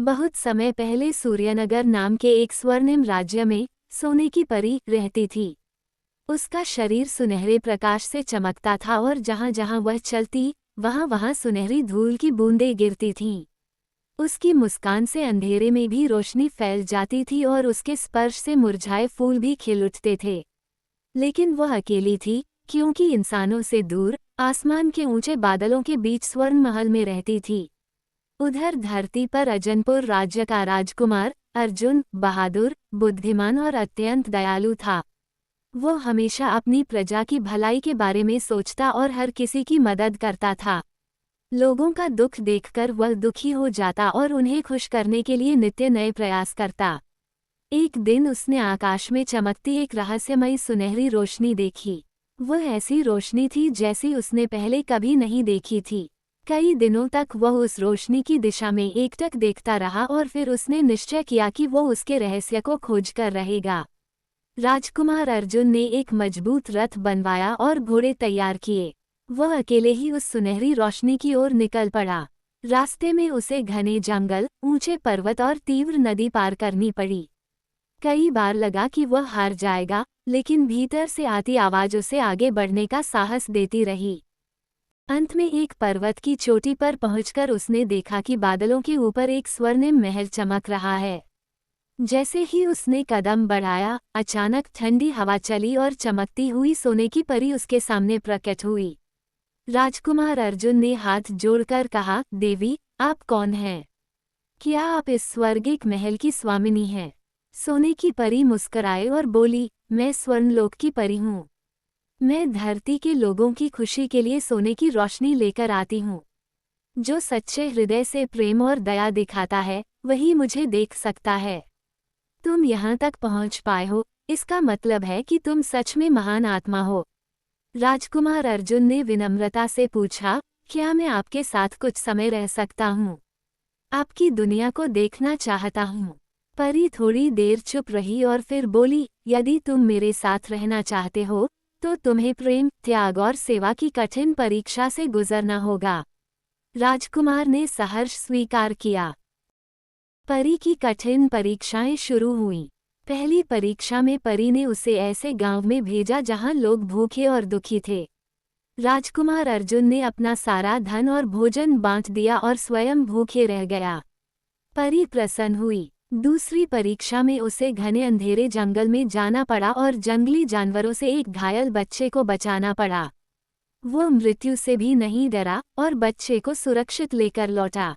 बहुत समय पहले सूर्यनगर नाम के एक स्वर्णिम राज्य में सोने की परी रहती थी। उसका शरीर सुनहरे प्रकाश से चमकता था और जहाँ जहाँ वह चलती वहाँ सुनहरी धूल की बूंदें गिरती थीं। उसकी मुस्कान से अंधेरे में भी रोशनी फैल जाती थी और उसके स्पर्श से मुरझाए फूल भी खिल उठते थे। लेकिन वह अकेली थी, क्योंकि इंसानों से दूर आसमान के ऊंचे बादलों के बीच स्वर्ण महल में रहती थी। उधर धरती पर अजनपुर राज्य का राजकुमार अर्जुन बहादुर, बुद्धिमान और अत्यंत दयालु था। वो हमेशा अपनी प्रजा की भलाई के बारे में सोचता और हर किसी की मदद करता था। लोगों का दुख देखकर वह दुखी हो जाता और उन्हें खुश करने के लिए नित्य नए प्रयास करता। एक दिन उसने आकाश में चमकती एक रहस्यमयी सुनहरी रोशनी देखी। वह ऐसी रोशनी थी जैसी उसने पहले कभी नहीं देखी थी। कई दिनों तक वह उस रोशनी की दिशा में एकटक देखता रहा और फिर उसने निश्चय किया कि वो उसके रहस्य को खोज कर रहेगा। राजकुमार अर्जुन ने एक मजबूत रथ बनवाया और घोड़े तैयार किए। वह अकेले ही उस सुनहरी रोशनी की ओर निकल पड़ा। रास्ते में उसे घने जंगल, ऊंचे पर्वत और तीव्र नदी पार करनी पड़ी। कई बार लगा कि वह हार जाएगा, लेकिन भीतर से आती आवाज उसे आगे बढ़ने का साहस देती रही। अंत में एक पर्वत की चोटी पर पहुंचकर उसने देखा कि बादलों के ऊपर एक स्वर्णिम महल चमक रहा है। जैसे ही उसने कदम बढ़ाया, अचानक ठंडी हवा चली और चमकती हुई सोने की परी उसके सामने प्रकट हुई। राजकुमार अर्जुन ने हाथ जोड़कर कहा, देवी, आप कौन हैं? क्या आप इस स्वर्गिक महल की स्वामिनी हैं? सोने की परी मुस्कुराई और बोली, मैं स्वर्णलोक की परी हूँ। मैं धरती के लोगों की खुशी के लिए सोने की रोशनी लेकर आती हूँ। जो सच्चे हृदय से प्रेम और दया दिखाता है, वही मुझे देख सकता है। तुम यहाँ तक पहुँच पाए हो, इसका मतलब है कि तुम सच में महान आत्मा हो। राजकुमार अर्जुन ने विनम्रता से पूछा, क्या मैं आपके साथ कुछ समय रह सकता हूँ? आपकी दुनिया को देखना चाहता हूँ। परी थोड़ी देर चुप रही और फिर बोली, यदि तुम मेरे साथ रहना चाहते हो तो तुम्हें प्रेम, त्याग और सेवा की कठिन परीक्षा से गुजरना होगा। राजकुमार ने सहर्ष स्वीकार किया। परी की कठिन परीक्षाएं शुरू हुईं। पहली परीक्षा में परी ने उसे ऐसे गांव में भेजा जहां लोग भूखे और दुखी थे। राजकुमार अर्जुन ने अपना सारा धन और भोजन बांट दिया और स्वयं भूखे रह गया। परी प्रसन्न हुई। दूसरी परीक्षा में उसे घने अंधेरे जंगल में जाना पड़ा और जंगली जानवरों से एक घायल बच्चे को बचाना पड़ा। वो मृत्यु से भी नहीं डरा और बच्चे को सुरक्षित लेकर लौटा।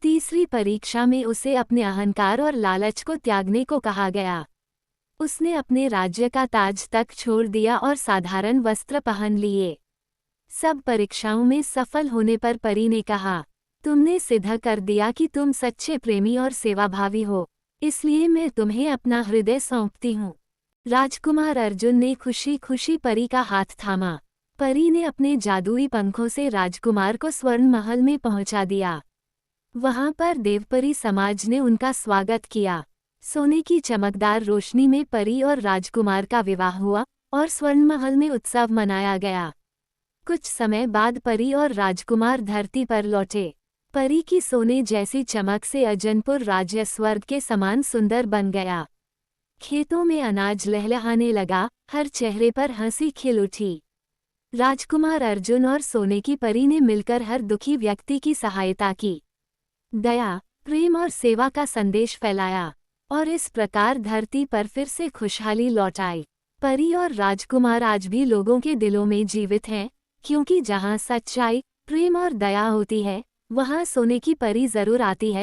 तीसरी परीक्षा में उसे अपने अहंकार और लालच को त्यागने को कहा गया। उसने अपने राज्य का ताज तक छोड़ दिया और साधारण वस्त्र पहन लिए। सब परीक्षाओं में सफल होने पर परी ने कहा, तुमने सिद्ध कर दिया कि तुम सच्चे प्रेमी और सेवाभावी हो, इसलिए मैं तुम्हें अपना हृदय सौंपती हूँ। राजकुमार अर्जुन ने खुशी खुशी परी का हाथ थामा। परी ने अपने जादुई पंखों से राजकुमार को स्वर्ण महल में पहुंचा दिया। वहां पर देवपरी समाज ने उनका स्वागत किया। सोने की चमकदार रोशनी में परी और राजकुमार का विवाह हुआ और स्वर्ण महल में उत्सव मनाया गया। कुछ समय बाद परी और राजकुमार धरती पर लौटे। परी की सोने जैसी चमक से अजनपुर राज्य स्वर्ग के समान सुंदर बन गया। खेतों में अनाज लहलहाने लगा, हर चेहरे पर हंसी खिल उठी। राजकुमार अर्जुन और सोने की परी ने मिलकर हर दुखी व्यक्ति की सहायता की। दया, प्रेम और सेवा का संदेश फैलाया और इस प्रकार धरती पर फिर से खुशहाली लौट आई। परी और राजकुमार आज भी लोगों के दिलों में जीवित हैं, क्योंकि जहाँ सच्चाई, प्रेम और दया होती है, वहाँ सोने की परी जरूर आती है।